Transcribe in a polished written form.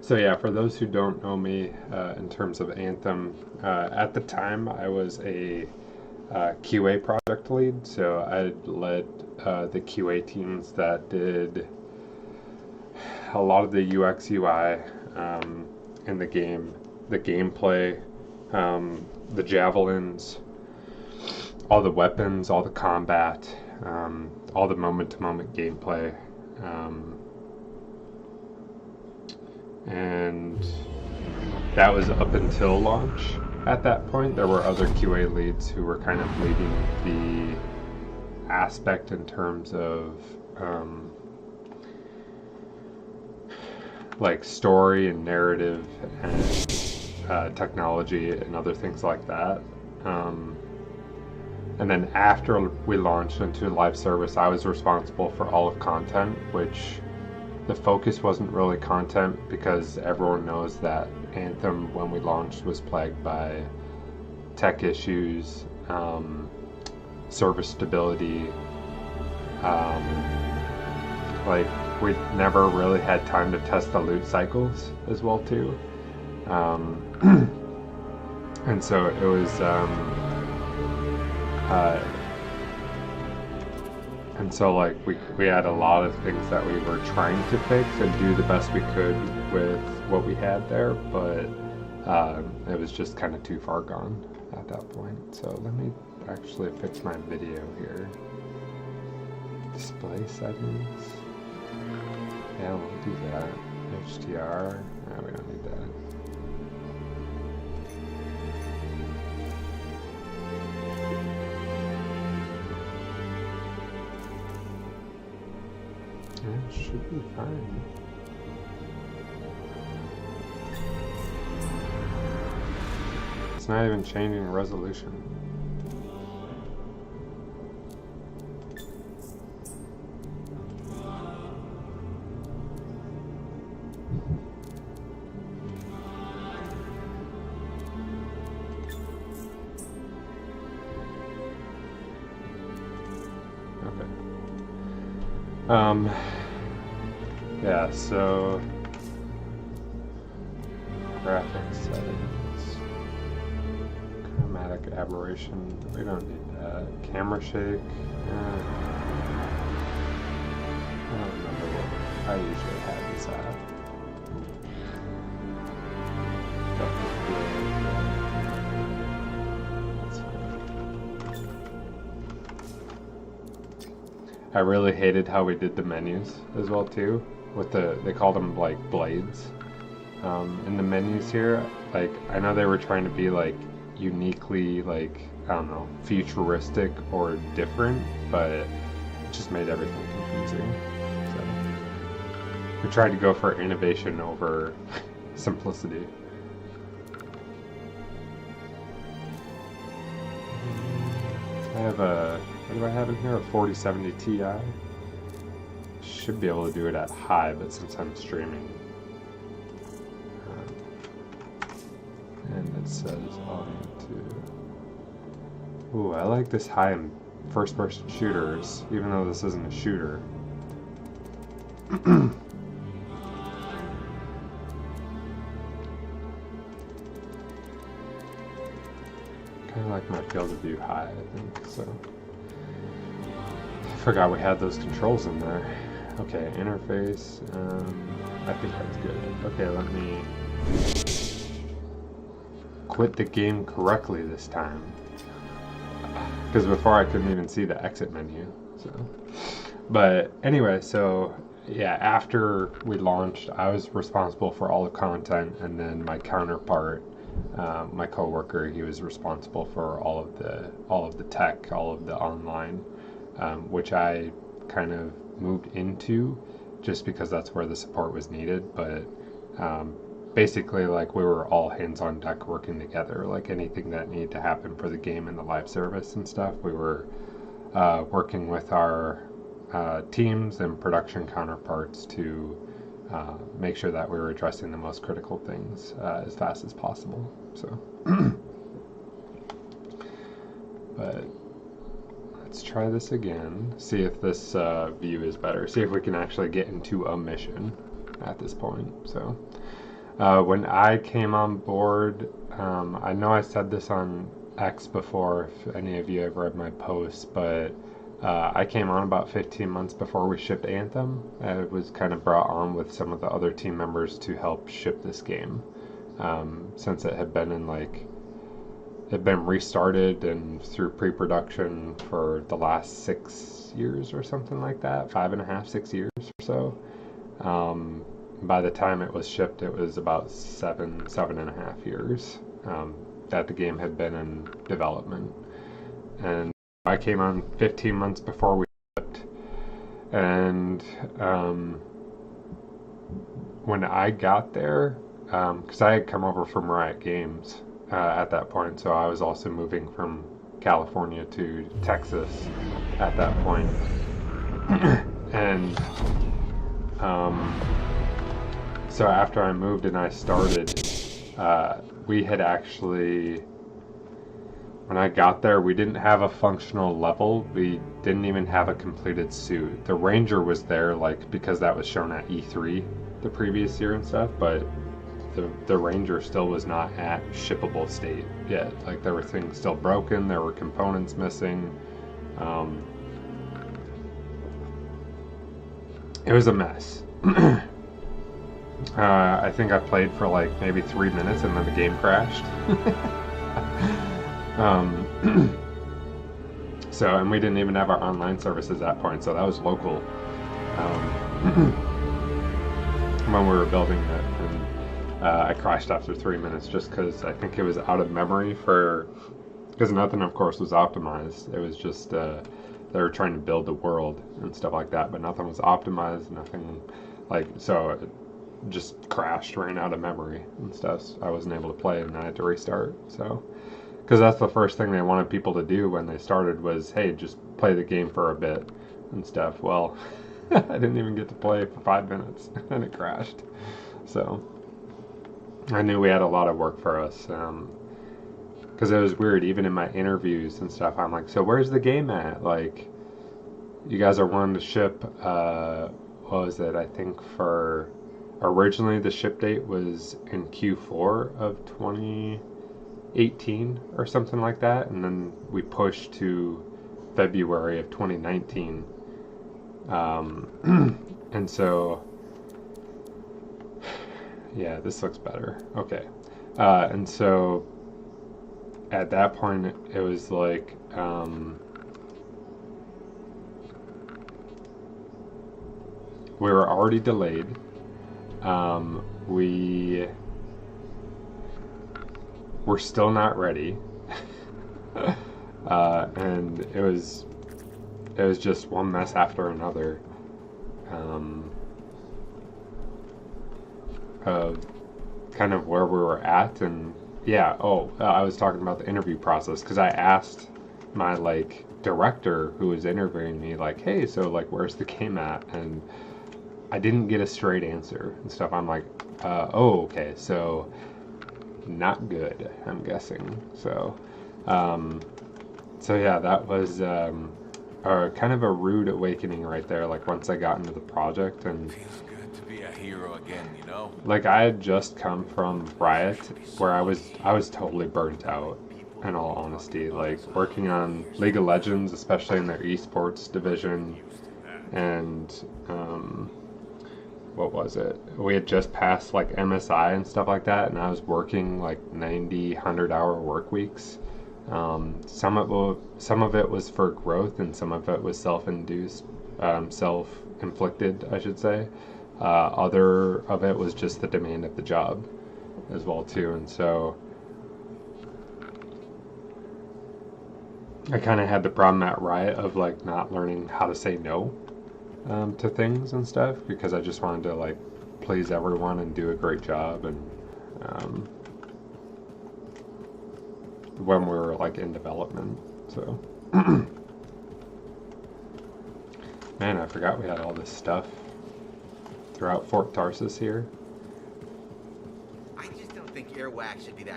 So yeah, for those who don't know me, in terms of Anthem, at the time I was a QA project lead. So I led the QA teams that did a lot of the UX UI in the game, the gameplay, the javelins, all the weapons, all the combat, all the moment-to-moment gameplay. And that was up until launch. At that point, there were other QA leads who were kind of leading the aspect in terms of like story and narrative and technology and other things like that. And then after we launched into live service, I was responsible for all of content, which the focus wasn't really content because everyone knows that Anthem, when we launched, was plagued by tech issues, service stability. Like, we never really had time to test the loot cycles as well too. And so it was and so like we had a lot of things that we were trying to fix and do the best we could with what we had there, but it was just kind of too far gone at that point. So let me actually fix my video here. Display settings. Yeah, we'll do that. HDR. No, we don't need that. Yeah, should be fine. It's not even changing resolution. Yeah, so graphics settings, chromatic aberration, we don't need that. Camera shake, I don't remember what I usually have this at. I really hated how we did the menus as well too. With they called them like blades. In the menus here, like I know they were trying to be like uniquely like, I don't know, futuristic or different, but it just made everything confusing. So we tried to go for innovation over simplicity. I have what do I have in here? A 4070 Ti. Should be able to do it at high, but since I'm streaming, and it says audio to. Ooh, I like this high in first-person shooters, even though this isn't a shooter. Kind of like my field of view high, I think. So I forgot we had those controls in there. Okay, interface, I think that's good. Okay, let me quit the game correctly this time. Because before I couldn't even see the exit menu, so. But anyway, so yeah, after we launched, I was responsible for all the content, and then my counterpart, my coworker, he was responsible for all of the tech, all of the online, which I kind of moved into just because that's where the support was needed. But basically, like, we were all hands on deck working together. Like anything that needed to happen for the game and the live service and stuff, we were working with our teams and production counterparts to make sure that we were addressing the most critical things as fast as possible. So but let's try this again, see if this view is better, see if we can actually get into a mission at this point. So When I came on board, I know I said this on X before, if any of you have read my posts, but I came on about 15 months before we shipped Anthem. I was kind of brought on with some of the other team members to help ship this game, since it had been in like it had been restarted and through pre-production for the last 6 years or something like that, 5.5, 6 years or so. By the time it was shipped, it was about 7.5 years that the game had been in development. And I came on 15 months before we shipped. And when I got there, because I had come over from Riot Games at that point, so I was also moving from California to Texas at that point. And so after I moved and I started, we had actually, when I got there, we didn't have a functional level. We didn't even have a completed suit. The Ranger was there, like, because that was shown at E3 the previous year and stuff, but the Ranger still was not at shippable state yet. Like, there were things still broken, there were components missing. It was a mess. I think I played for like maybe 3 minutes and then the game crashed. So, and we didn't even have our online service at that point, so that was local when we were building it. And I crashed after 3 minutes just because I think it was out of memory because nothing, of course, was optimized. It was just they were trying to build the world and stuff like that, but nothing was optimized, nothing like, so it just crashed, ran out of memory and stuff. So I wasn't able to play and I had to restart. So, because that's the first thing they wanted people to do when they started was, hey, just play the game for a bit and stuff. Well, I didn't even get to play for 5 minutes and it crashed. So I knew we had a lot of work for us. Because it was weird, even in my interviews and stuff, I'm like, so where's the game at? Like, you guys are wanting to ship, what was it? I think originally the ship date was in Q4 of 2018 or something like that, and then we pushed to February of 2019. And so, yeah, this looks better. Okay. And so, at that point, it was like, we were already delayed. We were still not ready. And it was just one mess after another. Kind of where we were at. And yeah, I was talking about the interview process, because I asked my like director who was interviewing me, like, hey, so like, where's the game at? And I didn't get a straight answer and stuff. I'm like, okay, so not good, I'm guessing. So yeah, that was kind of a rude awakening right there, like once I got into the project. And feels good to be a hero again, you know? Like, I had just come from Riot, where I was totally burnt out, in all honesty. Like, working on League of Legends, especially in their esports division, and what was it? We had just passed like MSI and stuff like that, and I was working like 90, 100-hour work weeks. Some of it was for growth, and some of it was self-induced, self-inflicted, I should say. Other of it was just the demand of the job as well too. And so I kind of had the problem at Riot of like not learning how to say no to things and stuff, because I just wanted to like please everyone and do a great job. And when we were like in development, so man, I forgot we had all this stuff throughout Fort Tarsus here. I just don't think earwax should be that